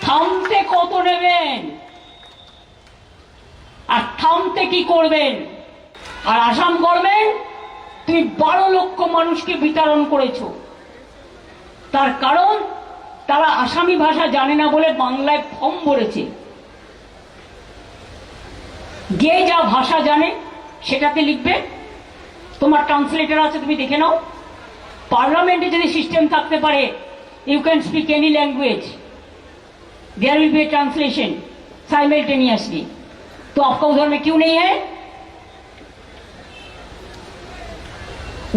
থামতে কত নেবেন আর থামতে কি করবেন? আর আসাম গভর্নমেন্ট তুমি 12 লক্ষ মানুষকে বিতরণ করেছো, তার কারণ তারা আসামি ভাষা জানে না বলে বাংলায় ফর্ম ভরেছে। যে যা ভাষা জানে সেটাতে লিখবে, তোমার ট্রান্সলেটর আছে, তুমি দেখে নাও। পার্লামেন্টে যদি সিস্টেম থাকতে পারে you can speak any language, there will be a translation simultaneously. तो आपका उधर में क्यों नहीं है?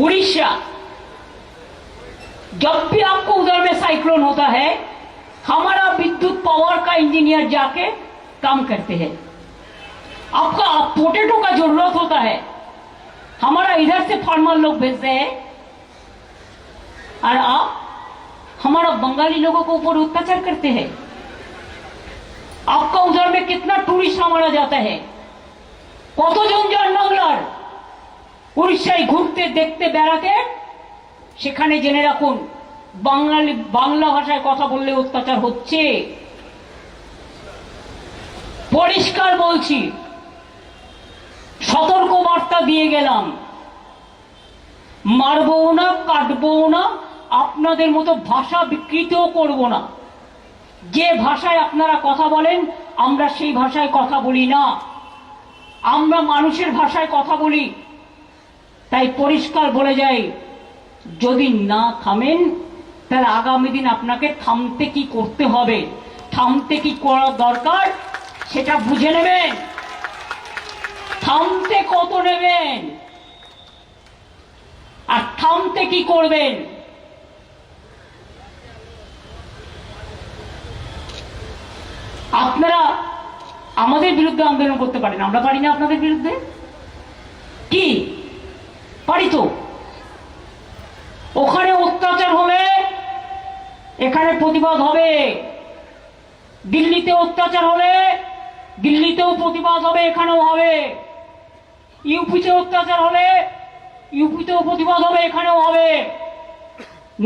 उड़ीसा, जब भी आपको उधर में साइक्लोन होता है हमारा विद्युत पावर का इंजीनियर जाके काम करते हैं। आपका पोटैटो का जरूरत होता है, हमारा इधर से फार्मर लोग भेजते हैं, और आप हमारा बंगाली लोगों को ऊपर अत्याचार करते हैं। आपका उधर में कितना टूरिस्ट हमारा जाता है, কতজন যান বাংলার উড়িষ্যায় ঘুরতে দেখতে বেড়াতে, সেখানে জেনে রাখুন বাংলা ভাষায় কথা বললে অত্যাচার হচ্ছে। পরিষ্কার বলছি, সতর্ক বার্তা দিয়ে গেলাম, মারবো না, কাটবো না, আপনাদের মতো ভাষা বিকৃতও করব না। যে ভাষায় আপনারা কথা বলেন আমরা সেই ভাষায় কথা বলি না, আমরা মানুষের ভাষায় কথা বলি। তাই পরিষ্কার বলে যাই, যদি না থামেন তাহলে আগামী দিন আপনাকে থামতে কি করতে হবে, থামতে কি করা দরকার সেটা বুঝে নেবেন। থামতে কত নেবেন আর থামতে কি করবেন? আপনারা আমাদের বিরুদ্ধে আন্দোলন করতে পারেন, আমরা পারি না আপনাদের বিরুদ্ধে? কি পারি? তো ওখানে অত্যাচার হলে এখানে প্রতিবাদ হবে, দিল্লিতে অত্যাচার হলে দিল্লিতেও প্রতিবাদ হবে, এখানেও হবে। ইউপিতে অত্যাচার হলে ইউপিতেও প্রতিবাদ হবে, এখানেও হবে।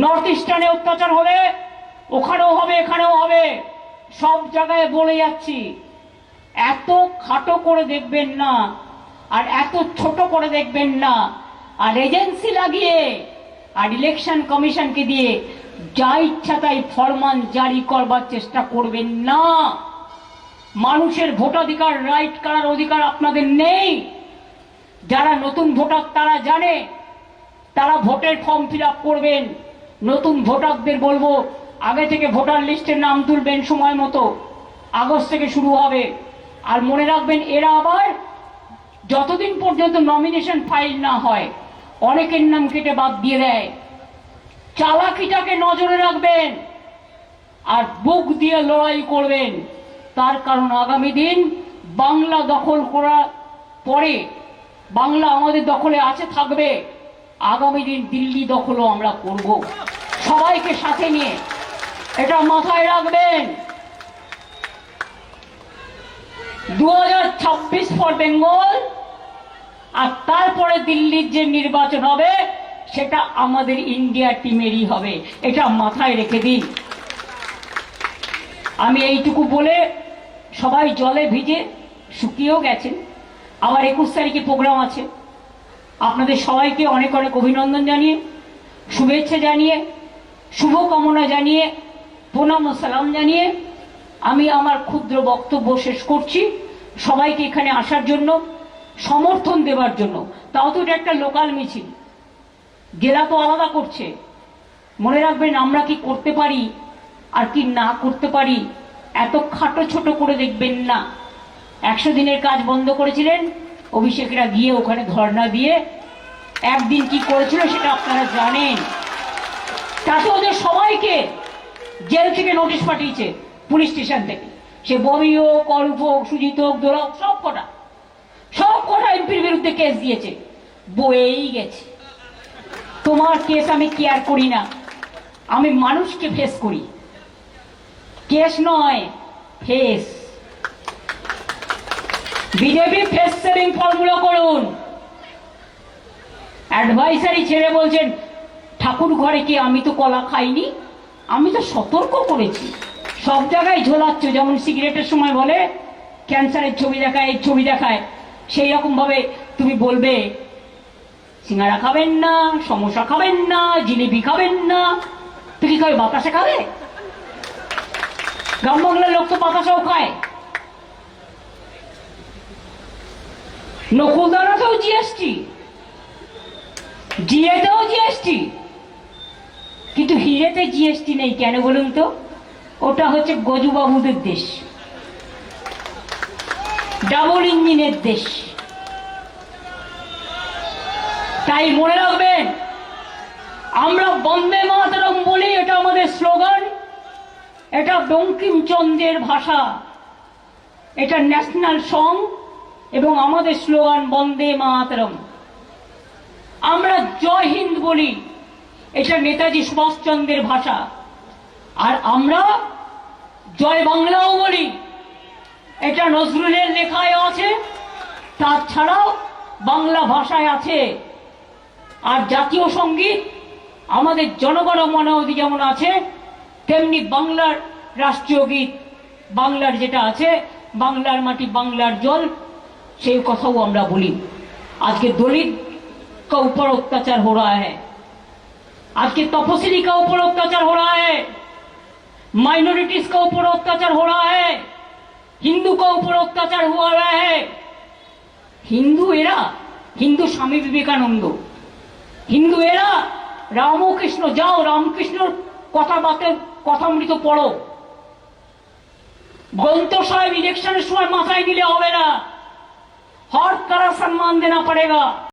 নর্থ ইস্টার্নে অত্যাচার হলে ওখানেও হবে, এখানেও হবে। সব জায়গায় বলে যাচ্ছি, এত খাটো করে দেখবেন না আর এত ছোট করে দেখবেন না, আর এজেন্সি লাগিয়ে আর ইলেকশন কমিশনকে দিয়ে যা ইচ্ছা তাই ফরমান জারি করবার চেষ্টা করবেন না। মানুষের ভোটাধিকার, রাইট করার অধিকার আপনাদের নেই। যারা নতুন ভোটার তারা জানে, তারা ভোটের ফর্ম ফিল আপ করবেন। নতুন ভোটারদের বলবো আগে থেকে ভোটার লিস্টের নাম তুলবেন, সময় মতো আগস্ট থেকে শুরু হবে। আর মনে রাখবেন, এরা আবার যতদিন পর্যন্ত নমিনেশন ফাইল না হয় অনেকের নাম কেটে বাদ দিয়ে দেয়। চালাকিটাকে নজরে রাখবেন আর বুক দিয়ে লড়াই করবেন। তার কারণ আগামী দিন বাংলা দখল করার পরে, বাংলা আমাদের দখলে আছে, থাকবে, আগামী দিন দিল্লি দখলও আমরা করব, সবাইকে সাথে নিয়ে। এটা মাথায় রাখবেন। 2026 ফর বেঙ্গল, আর তারপরে দিল্লির যে নির্বাচন হবে সেটা আমাদের ইন্ডিয়া টিমেরই হবে, এটা মাথায় রেখে দিন। আমি এইটুকু বলে, সবাই জলে ভিজে শুকিয়েও গেছেন, আবার 21 তারিখে প্রোগ্রাম আছে। আপনাদের সবাইকে অনেক অনেক অভিনন্দন জানিয়ে, শুভেচ্ছা জানিয়ে, শুভকামনা জানিয়ে, প্রণাম ও সালাম জানিয়ে আমি আমার ক্ষুদ্র বক্তব্য শেষ করছি। সবাইকে এখানে আসার জন্য, সমর্থন দেওয়ার জন্য। তাও তো এটা একটা লোকাল মিছিল, জেলা তো আলাদা করছে। মনে রাখবেন, আমরা কি করতে পারি আর কি না করতে পারি এত খাটো ছোট করে দেখবেন না। 100 দিনের কাজ বন্ধ করেছিলেন, অভিষেকরা গিয়ে ওখানে ধর্ণা দিয়ে একদিন কি করেছিল সেটা আপনারা জানেন। তাতে ওদের সবাইকে জেল থেকে নোটিশ পাঠিয়েছে, পুলিশ স্টেশন থেকে। সে ববি হোক, অরূপ হোক, সুজিত হোক, দোলা হোক, সব কটা এমপির বিরুদ্ধে কেস দিয়েছে, বয়েই গেছে। তোমার কেস আমি কেয়ার করি না, আমি মানুষকে ফেস করি, কেস নয় face. BJP face saving formula করুন। অ্যাডভাইসারি ছেড়ে বলছেন ঠাকুর ঘরে কি, আমি তো কলা খাইনি, আমি তো সতর্ক করেছি, সব জায়গায় ঝোলাচ্ছ, যেমন সিগারেটের সময় বলে ক্যান্সারের ছবি দেখায়, এই ছবি দেখায়, সেই রকম ভাবে তুমি বলবে সিঙ্গারা খাবেন না, সমোসা খাবেন না, জিলিপি খাবেন না, তো কি খাবে? বাতাসা খাবে? গ্রাম বাংলার লোক তো বাতাসাও খায়। নকুলদানাতেও জিএসটি, জিএতেও জিএসটি, কিন্তু হিরেতে জিএসটি নেই। কেন বলুন তো? ওটা হচ্ছে গজুবাবুদের দেশ, ডাবল ইঞ্জিনের দেশ। তাই মনে রাখবেন, আমরা বন্দে মাতরম বলি, এটা আমাদের স্লোগান, এটা বঙ্কিমচন্দ্রের ভাষা, এটা ন্যাশনাল সং এবং আমাদের স্লোগান বন্দে মাতরম। আমরা জয় হিন্দ বলি, এটা নেতাজি সুভাষচন্দ্রের ভাষা। আর আমরা জয় বাংলাও বলি, এটা নজরুলের লেখায় আছে, তাছাড়াও বাংলা ভাষায় আছে। আর জাতীয় সঙ্গীত আমাদের জনগণ মনে যেমন আছে, তেমনি বাংলার রাষ্ট্রীয় গীত বাংলার যেটা আছে, বাংলার মাটি বাংলার জল, সেই কথাও আমরা বলি। আজকে दलित का ऊपर अत्याचार हो रहा है, आज के तपस्वी का ऊपर अत्याचार हो रहा है, माइनॉरिटीज का ऊपर अत्याचार हो रहा है, हिंदू का ऊपर अत्याचार हुआ है। हिंदू एरा, हिंदू स्वामी विवेकानंद, हिंदू एरा रामकृष्ण, जाओ रामकृष्ण কথামৃত পড়ো। ग्रंथ साहेब इलेक्शन समय माथाয় নিলে হবে না, हर तरह सम्मान देना पड़ेगा।